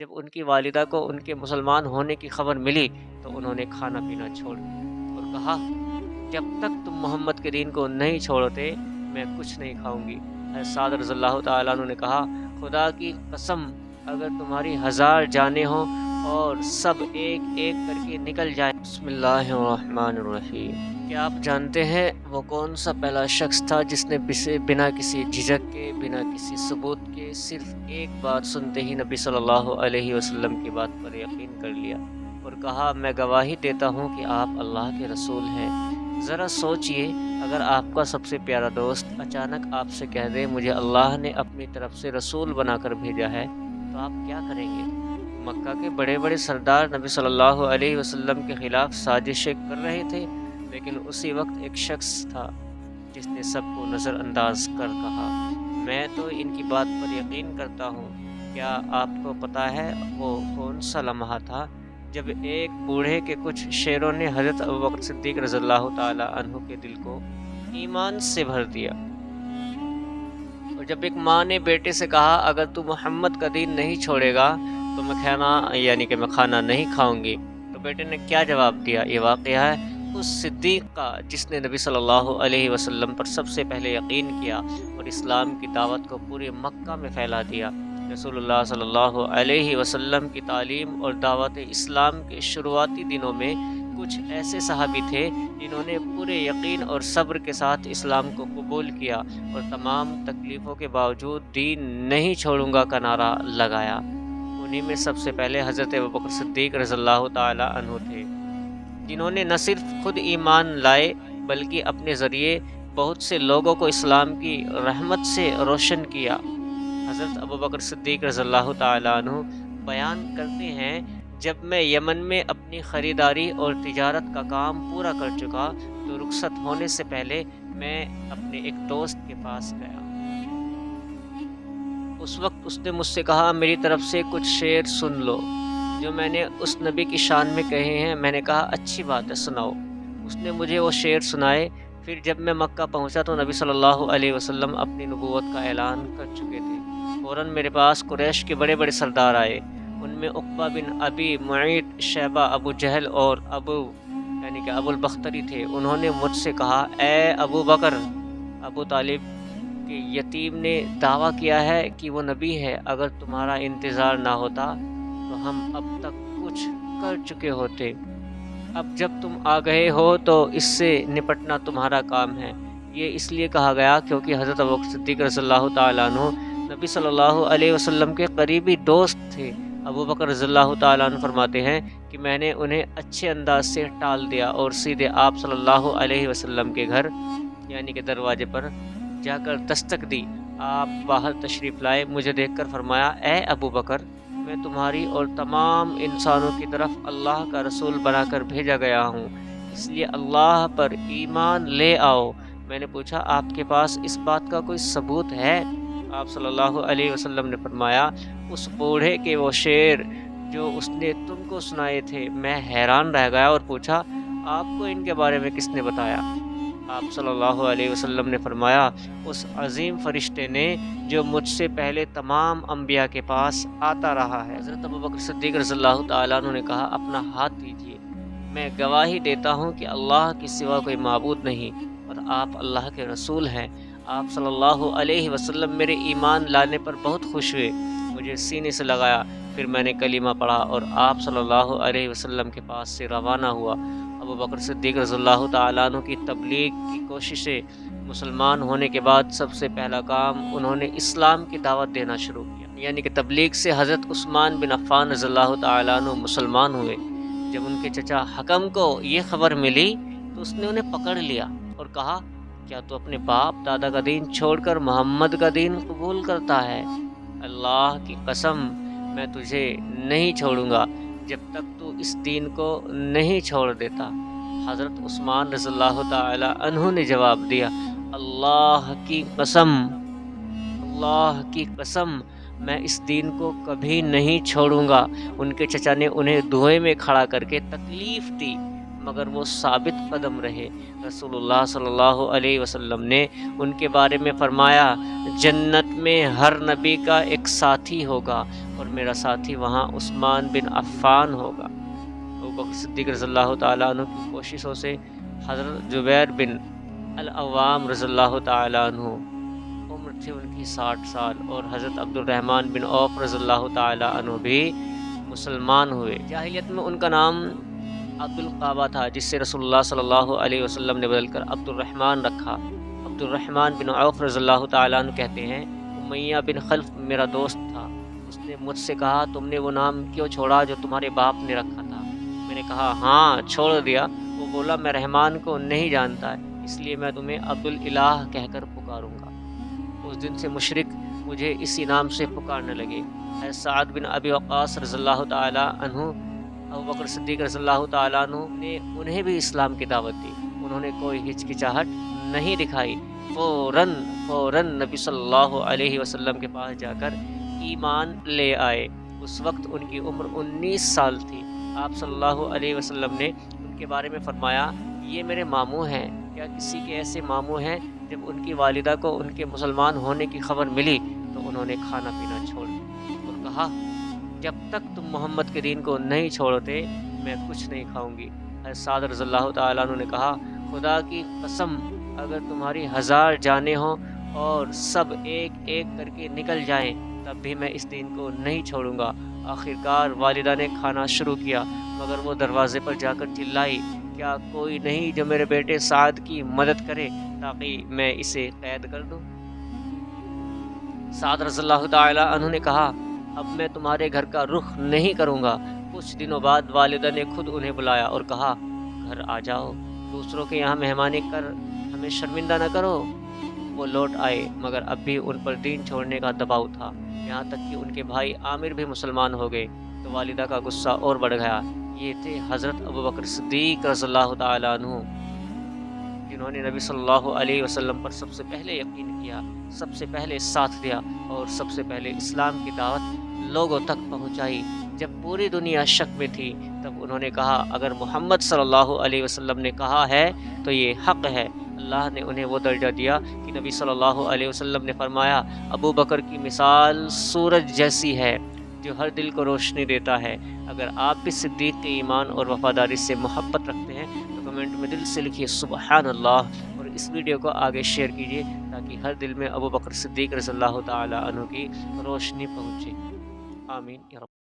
جب ان کی والدہ کو ان کے مسلمان ہونے کی خبر ملی تو انہوں نے کھانا پینا چھوڑ دیا اور کہا جب تک تم محمد کے دین کو نہیں چھوڑتے میں کچھ نہیں کھاؤں گی۔ حضرت سعد رضی اللہ تعالیٰ عنہ نے کہا خدا کی قسم اگر تمہاری 1000 جانیں ہوں اور سب ایک ایک کر کے نکل جائیں۔ بسم اللہ الرحمن الرحیم۔ کیا آپ جانتے ہیں وہ کون سا پہلا شخص تھا جس نے بنا کسی جھجک کے، بنا کسی ثبوت کے، صرف ایک بات سنتے ہی نبی صلی اللہ علیہ وسلم کی بات پر یقین کر لیا اور کہا میں گواہی دیتا ہوں کہ آپ اللہ کے رسول ہیں؟ ذرا سوچئے اگر آپ کا سب سے پیارا دوست اچانک آپ سے کہہ دے مجھے اللہ نے اپنی طرف سے رسول بنا کر بھیجا ہے تو آپ کیا کریں گے؟ مکہ کے بڑے بڑے سردار نبی صلی اللہ علیہ وسلم کے خلاف سازشیں کر رہے تھے، لیکن اسی وقت ایک شخص تھا جس نے سب کو نظر انداز کر کہا میں تو ان کی بات پر یقین کرتا ہوں۔ کیا آپ کو پتہ ہے وہ کون سا لمحہ تھا جب ایک بوڑھے کے کچھ شعروں نے حضرت ابوبکر صدیق رضی اللہ تعالی عنہ کے دل کو ایمان سے بھر دیا؟ اور جب ایک ماں نے بیٹے سے کہا اگر تو محمد کا دین نہیں چھوڑے گا تو میں کھانا نہیں کھاؤں گی، تو بیٹے نے کیا جواب دیا؟ یہ واقعہ ہے اس صدیق کا جس نے نبی صلی اللہ علیہ وسلم پر سب سے پہلے یقین کیا اور اسلام کی دعوت کو پورے مکہ میں پھیلا دیا۔ رسول اللہ صلی اللہ علیہ وسلم کی تعلیم اور دعوت اسلام کے شروعاتی دنوں میں کچھ ایسے صحابی تھے جنہوں نے پورے یقین اور صبر کے ساتھ اسلام کو قبول کیا اور تمام تکلیفوں کے باوجود دین نہیں چھوڑوں گا کا نعرہ لگایا۔ انہی میں سب سے پہلے حضرت ابوبکر صدیق رضی اللہ تعالی عنہ تھے، جنہوں نے نہ صرف خود ایمان لائے بلکہ اپنے ذریعے بہت سے لوگوں کو اسلام کی رحمت سے روشن کیا۔ حضرت ابوبکر صدیق رضی اللہ تعالیٰ عنہ بیان کرتے ہیں جب میں یمن میں اپنی خریداری اور تجارت کا کام پورا کر چکا تو رخصت ہونے سے پہلے میں اپنے ایک دوست کے پاس گیا۔ اس وقت اس نے مجھ سے کہا میری طرف سے کچھ شعر سن لو جو میں نے اس نبی کی شان میں کہے ہیں۔ میں نے کہا اچھی بات ہے سناؤ۔ اس نے مجھے وہ شعر سنائے۔ پھر جب میں مکہ پہنچا تو نبی صلی اللہ علیہ وسلم اپنی نبوت کا اعلان کر چکے تھے۔ فوراً میرے پاس قریش کے بڑے بڑے سردار آئے، ان میں عقبہ بن ابی معیط، شیبہ، ابو جہل اور ابو البختری تھے۔ انہوں نے مجھ سے کہا اے ابو بکر، ابو طالب کے یتیم نے دعویٰ کیا ہے کہ وہ نبی ہے، اگر تمہارا انتظار نہ ہوتا تو ہم اب تک کچھ کر چکے ہوتے۔ اب جب تم آ گئے ہو تو اس سے نپٹنا تمہارا کام ہے۔ یہ اس لیے کہا گیا کیونکہ حضرت ابوبکر صدیق رضی اللہ تعالیٰ عنہ نبی صلی اللہ علیہ وسلم کے قریبی دوست تھے۔ ابو بکر رضی اللہ تعالیٰ عنہ فرماتے ہیں کہ میں نے انہیں اچھے انداز سے ٹال دیا اور سیدھے آپ صلی اللہ علیہ وسلم کے گھر یعنی کہ دروازے پر جا کر دستک دی۔ آپ باہر تشریف لائے، مجھے دیکھ کر فرمایا اے ابو بکر، میں تمہاری اور تمام انسانوں کی طرف اللہ کا رسول بنا کر بھیجا گیا ہوں، اس لیے اللہ پر ایمان لے آؤ۔ میں نے پوچھا آپ کے پاس اس بات کا کوئی ثبوت ہے؟ آپ صلی اللہ علیہ وسلم نے فرمایا اس بوڑھے کے وہ شعر جو اس نے تم کو سنائے تھے۔ میں حیران رہ گیا اور پوچھا آپ کو ان کے بارے میں کس نے بتایا؟ آپ صلی اللہ علیہ وسلم نے فرمایا اس عظیم فرشتے نے جو مجھ سے پہلے تمام انبیاء کے پاس آتا رہا ہے۔ حضرت ابوبکر صدیق رضی اللہ تعالیٰ عنہ نے کہا اپنا ہاتھ دیجیے، میں گواہی دیتا ہوں کہ اللہ کے سوا کوئی معبود نہیں اور آپ اللہ کے رسول ہیں۔ آپ صلی اللہ علیہ وسلم میرے ایمان لانے پر بہت خوش ہوئے، مجھے سینے سے لگایا، پھر میں نے کلمہ پڑھا اور آپ صلی اللہ علیہ وسلم کے پاس سے روانہ ہوا۔ ابوبکر صدیق رضی اللہ تعالیٰ عنہ کی تبلیغ کی کوششیں، مسلمان ہونے کے بعد سب سے پہلا کام انہوں نے اسلام کی دعوت دینا شروع کیا، یعنی کہ تبلیغ سے حضرت عثمان بن عفان رضی اللہ تعالیٰ عنہ مسلمان ہوئے۔ جب ان کے چچا حکم کو یہ خبر ملی تو اس نے انہیں پکڑ لیا اور کہا کیا تو اپنے باپ دادا کا دین چھوڑ کر محمد کا دین قبول کرتا ہے؟ اللہ کی قسم میں تجھے نہیں چھوڑوں گا جب تک تو اس دین کو نہیں چھوڑ دیتا۔ حضرت عثمان رضی اللہ تعالی عنہ نے جواب دیا اللہ کی قسم میں اس دین کو کبھی نہیں چھوڑوں گا۔ ان کے چچا نے انہیں دھوئے میں کھڑا کر کے تکلیف دی، مگر وہ ثابت قدم رہے۔ رسول صلی اللہ علیہ وسلم نے ان کے بارے میں فرمایا، جنت میں ہر نبی کا ایک ساتھی ہوگا اور میرا ساتھی وہاں عثمان بن عفان ہوگا۔ ابوبکر صدیق رضی اللہ تعالیٰ عنہ کی کوششوں سے حضرت جبیر بن العوام رضی اللہ تعالیٰ عنہ، عمر تھی ان کی 60 سال، اور حضرت عبد الرحمن بن عوف رضی اللہ تعالیٰ عنہ بھی مسلمان ہوئے۔ جاہلیت میں ان کا نام عبد القعبہ تھا، جس سے رسول اللہ صلی اللہ علیہ وسلم نے بدل کر عبد الرحمن رکھا۔ عبد الرحمن بن عوف رضی اللہ تعالیٰ عنہ کہتے ہیں، امیہ بن خلف میرا دوست تھا، اس نے مجھ سے کہا، تم نے وہ نام کیوں چھوڑا جو تمہارے باپ نے رکھا تھا؟ میں نے کہا ہاں چھوڑ دیا۔ وہ بولا، میں رحمان کو نہیں جانتا، اس لیے میں تمہیں عبد الالہ کہہ کر پکاروں گا۔ اس دن سے مشرک مجھے اسی نام سے پکارنے لگے۔ حضرت سعد بن ابی وقاص رضی اللہ تعالیٰ عنہ، ابوبکر صدیق رضی اللہ تعالیٰ عنہ نے انہیں بھی اسلام کی دعوت دی۔ انہوں نے کوئی ہچکچاہٹ نہیں دکھائی، فوراً نبی صلی اللہ علیہ وسلم کے پاس جا کر ایمان لے آئے۔ اس وقت ان کی عمر 19 سال تھی۔ آپ صلی اللہ علیہ وسلم نے ان کے بارے میں فرمایا، یہ میرے ماموں ہیں۔ کیا کسی کے ایسے ماموں ہیں؟ جب ان کی والدہ کو ان کے مسلمان ہونے کی خبر ملی تو انہوں نے کھانا پینا چھوڑ دیا اور کہا، جب تک تم محمد کے دین کو نہیں چھوڑتے میں کچھ نہیں کھاؤں گی۔ حضرت سعد رضی اللہ تعالیٰ عنہ نے کہا، خدا کی قسم، اگر تمہاری 1000 جانیں ہوں اور سب ایک ایک کر کے نکل جائیں تب بھی میں اس دین کو نہیں چھوڑوں گا۔ آخرکار والدہ نے کھانا شروع کیا، مگر وہ دروازے پر جا کر چلائی، کیا کوئی نہیں جو میرے بیٹے سعد کی مدد کرے تاکہ میں اسے قید کر دوں؟ سعد رضی اللہ تعالیٰ عنہ نے کہا، اب میں تمہارے گھر کا رخ نہیں کروں گا۔ کچھ دنوں بعد والدہ نے خود انہیں بلایا اور کہا، گھر آ جاؤ، دوسروں کے یہاں مہمانی کر ہمیں شرمندہ نہ کرو۔ وہ لوٹ آئے، مگر اب بھی ان پر دین چھوڑنے کا دباؤ تھا، یہاں تک کہ ان کے بھائی عامر بھی مسلمان ہو گئے تو والدہ کا غصہ اور بڑھ گیا۔ یہ تھے حضرت ابوبکر صدیق رضی اللہ تعالیٰ عنہ، جنہوں نے نبی صلی اللہ علیہ وسلم پر سب سے پہلے یقین کیا، سب سے پہلے ساتھ دیا اور سب سے پہلے اسلام کی دعوت لوگوں تک پہنچائی۔ جب پوری دنیا شک میں تھی تب انہوں نے کہا، اگر محمد صلی اللہ علیہ وسلم نے کہا ہے تو یہ حق ہے۔ اللہ نے انہیں وہ درجہ دیا کہ نبی صلی اللہ علیہ وسلم نے فرمایا، ابو بکر کی مثال سورج جیسی ہے جو ہر دل کو روشنی دیتا ہے۔ اگر آپ بھی صدیق کے ایمان اور وفاداری سے محبت رکھتے ہیں تو کمنٹ میں دل سے لکھیے سبحان اللہ، اور اس ویڈیو کو آگے شیئر کیجیے تاکہ ہر دل میں ابو بکر صدیق رضی اللہ تعالیٰ عنہ کی روشنی پہنچے۔ آمین یا رب۔